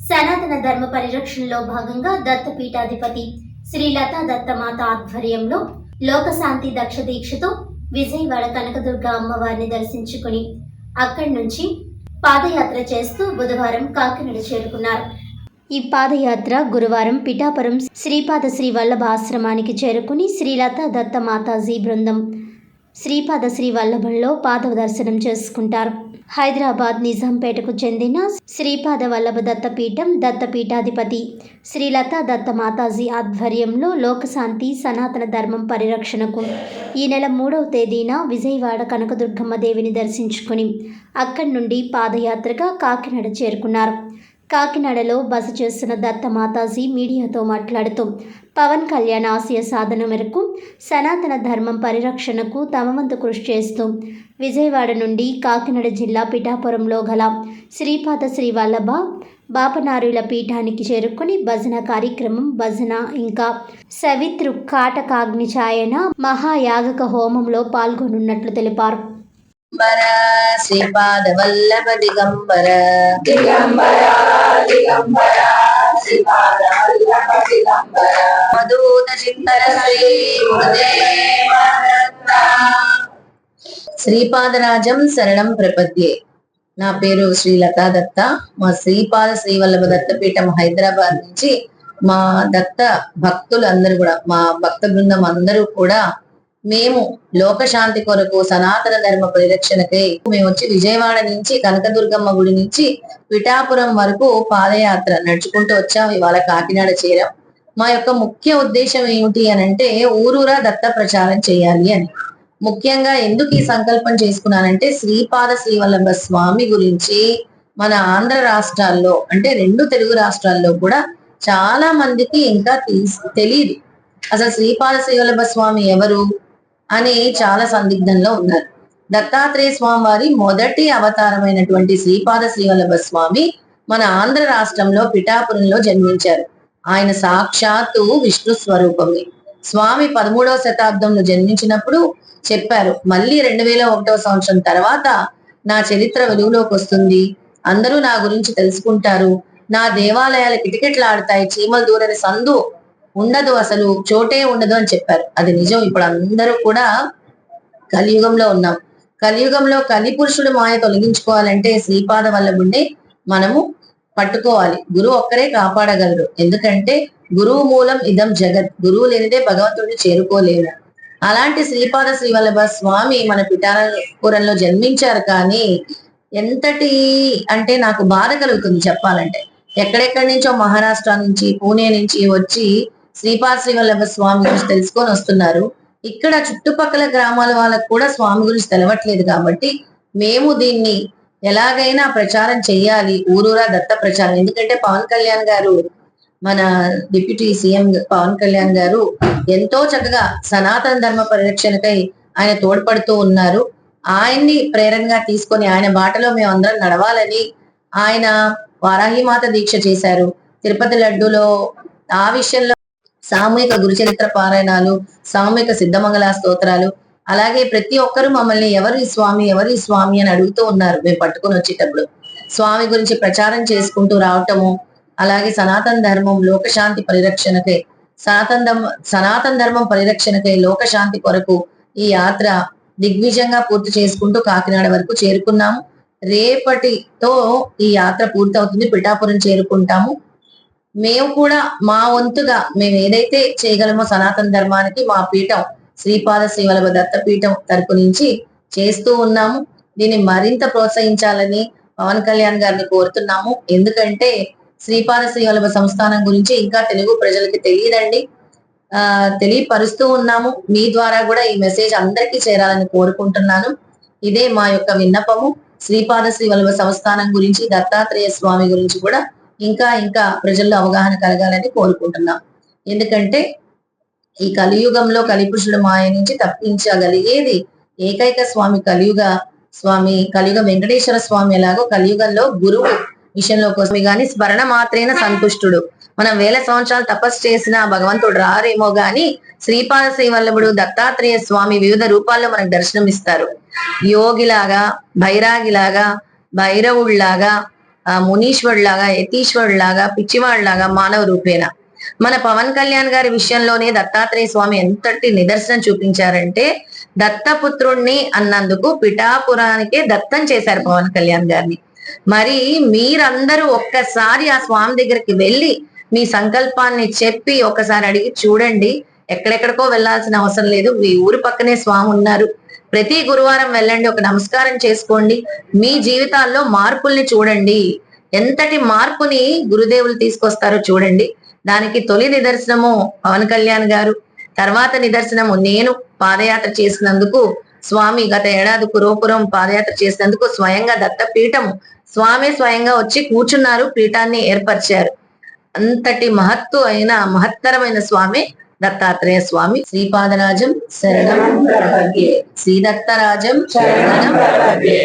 సనాతన ధర్మ పరిరక్షణలో భాగంగా దత్తపీఠాధిపతి శ్రీ లతా దత్తమాత ఆధ్వర్యంలో లోకశాంతి దక్ష దీక్షతో విజయవాడ కనకదుర్గ అమ్మవారిని దర్శించుకుని అక్కడి నుంచి పాదయాత్ర చేస్తూ బుధవారం కాకినాడ చేరుకున్నారు. ఈ పాదయాత్ర గురువారం పిఠాపురం శ్రీపాద శ్రీ వల్లభ ఆశ్రమానికి చేరుకుని శ్రీ లతా దత్త మాతాజీ బృందం శ్రీపాద శ్రీ వల్లభంలో పాద దర్శనం చేసుకుంటారు. హైదరాబాద్ నిజాంపేటకు చెందిన శ్రీపాద వల్లభ దత్తపీఠం దత్తపీఠాధిపతి శ్రీ లతా దత్త మాతాజీ ఆధ్వర్యంలో లోకశాంతి సనాతన ధర్మం పరిరక్షణకు ఈ నెల 3వ తేదీన విజయవాడ కనకదుర్గమ్మ దేవిని దర్శించుకుని అక్కడి నుండి పాదయాత్రగా కాకినాడ చేరుకున్నారు. కాకినాడలో బస చేస్తున్న దత్త మాతాజీ మీడియాతో మాట్లాడుతూ పవన్ కళ్యాణ్ ఆశయ సాధన మేరకు సనాతన ధర్మం పరిరక్షణకు తమ వంతు కృషి చేస్తూ విజయవాడ నుండి కాకినాడ జిల్లా పిఠాపురంలో గల శ్రీపాద శ్రీ వల్లభ బాపనారుల పీఠానికి చేరుకుని భజన కార్యక్రమం భజన ఇంకా సవితృ కాటకాగ్నిచాయన మహాయాగక హోమంలో పాల్గొనున్నట్లు తెలిపారు. శ్రీపాద వల్లభ దిగంబర మధుత చింతన శ్రీపాదరాజం శరణం ప్రపద్యే. నా పేరు శ్రీ లతా దత్త. మా శ్రీపాద శ్రీ వల్లభ దత్తపీఠం హైదరాబాద్ నుంచి మా దత్త భక్తులు అందరూ కూడా, మా భక్త బృందం అందరూ కూడా మేము లోకశాంతి కొరకు సనాతన ధర్మ పరిరక్షణకై మేము వచ్చి విజయవాడ నుంచి కనకదుర్గమ్మ గుడి నుంచి పిఠాపురం వరకు పాదయాత్ర నడుచుకుంటూ వచ్చాం. ఇవాళ కాకినాడ చేరాం. మా యొక్క ముఖ్య ఉద్దేశం ఏమిటి అని అంటే ఊరూరా దత్త ప్రచారం చేయాలి అని. ముఖ్యంగా ఎందుకు ఈ సంకల్పం చేసుకున్నానంటే శ్రీపాద శ్రీవల్లభ స్వామి గురించి మన ఆంధ్ర రాష్ట్రాల్లో అంటే 2 తెలుగు రాష్ట్రాల్లో కూడా చాలా మందికి ఇంకా తెలియదు. అసలు శ్రీపాద శ్రీవల్లభ స్వామి ఎవరు అని చాలా సందిగ్ధంలో ఉన్నారు. దత్తాత్రేయ స్వామి వారి మొదటి అవతారమైనటువంటి శ్రీపాద శ్రీవల్లభ స్వామి మన ఆంధ్ర రాష్ట్రంలో పిఠాపురంలో జన్మించారు. ఆయన సాక్షాత్తు విష్ణు స్వరూపమే. స్వామి 13వ శతాబ్దంలో జన్మించినప్పుడు చెప్పారు, మళ్ళీ 2001వ సంవత్సరం తర్వాత నా చరిత్ర వెలుగులోకి వస్తుంది, అందరూ నా గురించి తెలుసుకుంటారు, నా దేవాలయాలు కిటకిటలాడతాయి, చీమలు దూరని సందు ఉండదు, అసలు చోటే ఉండదు అని చెప్పారు. అది నిజం. ఇప్పుడు అందరూ కూడా కలియుగంలో ఉన్నాం. కలియుగంలో కలిపురుషుడు మాయ తొలగించుకోవాలంటే శ్రీపాద వల్లభుడిని మనము పట్టుకోవాలి. గురువు ఒక్కరే కాపాడగలరు. ఎందుకంటే గురువు మూలం ఇదం జగత్. గురువు లేనిదే భగవంతుడిని చేరుకోలేము. అలాంటి శ్రీపాద శ్రీవల్లభ స్వామి మన పిఠాపురంలో జన్మించారు. కానీ ఎంతటి అంటే నాకు బాధ కలుగుతుంది చెప్పాలంటే. ఎక్కడెక్కడి నుంచో మహారాష్ట్ర నుంచి, పూణే నుంచి వచ్చి శ్రీపాద శ్రీవల్లభ స్వామి గురించి తెలుసుకొని వస్తున్నారు. ఇక్కడ చుట్టుపక్కల గ్రామాల వాళ్ళకు కూడా స్వామి గురించి తెలవట్లేదు. కాబట్టి మేము దీన్ని ఎలాగైనా ప్రచారం చెయ్యాలి, ఊరూరా దత్త ప్రచారం. ఎందుకంటే పవన్ కళ్యాణ్ గారు, మన డిప్యూటీ సీఎం పవన్ కళ్యాణ్ గారు ఎంతో చక్కగా సనాతన ధర్మ పరిరక్షణకై ఆయన తోడ్పడుతూ ఉన్నారు. ఆయన్ని ప్రేరణగా తీసుకొని ఆయన బాటలో మేము అందరం నడవాలని ఆయన వారాహిమాత దీక్ష చేశారు. తిరుపతి లడ్డూలో ఆ విషయంలో సామూహిక గురుచరిత్ర పారాయణాలు, సామూహిక సిద్ధమంగళ స్తోత్రాలు, అలాగే ప్రతి ఒక్కరూ మమ్మల్ని ఎవరు ఈ స్వామి అని అడుగుతూ ఉన్నారు. మేము పట్టుకొని వచ్చేటప్పుడు స్వామి గురించి ప్రచారం చేసుకుంటూ రావటము, అలాగే సనాతన ధర్మం లోకశాంతి పరిరక్షణకై, సనాతన ధర్మం పరిరక్షణకై లోకశాంతి కొరకు ఈ యాత్ర దిగ్విజయంగా పూర్తి చేసుకుంటూ కాకినాడ వరకు చేరుకున్నాము. రేపటితో ఈ యాత్ర పూర్తవుతుంది. పిఠాపురం చేరుకుంటాము. మేము కూడా మా వంతుగా మేము ఏదైతే చేయగలమో సనాతన ధర్మానికి మా పీఠం శ్రీపాద శ్రీవల్లభ దత్తపీఠం తరపు నుంచి చేస్తూ ఉన్నాము. దీన్ని మరింత ప్రోత్సహించాలని పవన్ కళ్యాణ్ గారిని కోరుతున్నాము. ఎందుకంటే శ్రీపాద శ్రీవల్లభ సంస్థానం గురించి ఇంకా తెలుగు ప్రజలకి తెలియదండి. తెలియపరుస్తూ ఉన్నాము. మీ ద్వారా కూడా ఈ మెసేజ్ అందరికీ చేరాలని కోరుకుంటున్నాను. ఇదే మా యొక్క విన్నపము. శ్రీపాద శ్రీవల్లభ సంస్థానం గురించి, దత్తాత్రేయ స్వామి గురించి కూడా ఇంకా ప్రజల్లో అవగాహన కలగాలని కోరుకుంటున్నాం. ఎందుకంటే ఈ కలియుగంలో కలిపురుషుడు మాయ నుంచి తప్పించగలిగేది ఏకైక స్వామి కలియుగ వెంకటేశ్వర స్వామి. ఎలాగో కలియుగంలో గురువు విషయంలో కోసమే గాని స్మరణ మాత్రేన సంతుష్టుడు. మనం 1000 సంవత్సరాలు తపస్సు చేసిన భగవంతుడు రారేమో గాని శ్రీపాద శ్రీవల్లభుడు దత్తాత్రేయ స్వామి వివిధ రూపాల్లో మనకు దర్శనం ఇస్తారు. యోగిలాగా, భైరాగిలాగా, భైరవుడిలాగా, మునీశ్వరులాగా, యతీశ్వరులాగా, పిచ్చివాళ్లాగా మానవ రూపేణ. మన పవన్ కళ్యాణ్ గారి విషయంలోనే దత్తాత్రేయ స్వామి ఎంతటి నిదర్శనం చూపించారంటే, దత్తపుత్రుణ్ణి అన్నందుకు పిఠాపురానికే దత్తం చేశారు పవన్ కళ్యాణ్ గారిని. మరి మీరందరూ ఒక్కసారి ఆ స్వామి దగ్గరికి వెళ్ళి మీ సంకల్పాన్ని చెప్పి ఒకసారి అడిగి చూడండి. ఎక్కడెక్కడికో వెళ్ళాల్సిన అవసరం లేదు, మీ ఊరు పక్కనే స్వామి ఉన్నారు. ప్రతి గురువారం వెళ్ళండి, ఒక నమస్కారం చేసుకోండి, మీ జీవితాల్లో మార్పుల్ని చూడండి. ఎంతటి మార్పుని గురుదేవులు తీసుకొస్తారో చూడండి. దానికి తొలి నిదర్శనము పవన్ కళ్యాణ్ గారు, తర్వాత నిదర్శనము నేను పాదయాత్ర చేసినందుకు. స్వామి గత ఏడాది పురోపురం పాదయాత్ర చేసినందుకు స్వయంగా దత్తపీఠము స్వామి స్వయంగా వచ్చి కూర్చున్నారు, పీఠాన్ని ఏర్పరిచారు. అంతటి మహత్తరమైన స్వామి దత్తాత్రేయ స్వామి. శ్రీపాదరాజం శరణం ప్రపద్యే, శ్రీ దత్తరాజం శరణం ప్రపద్యే.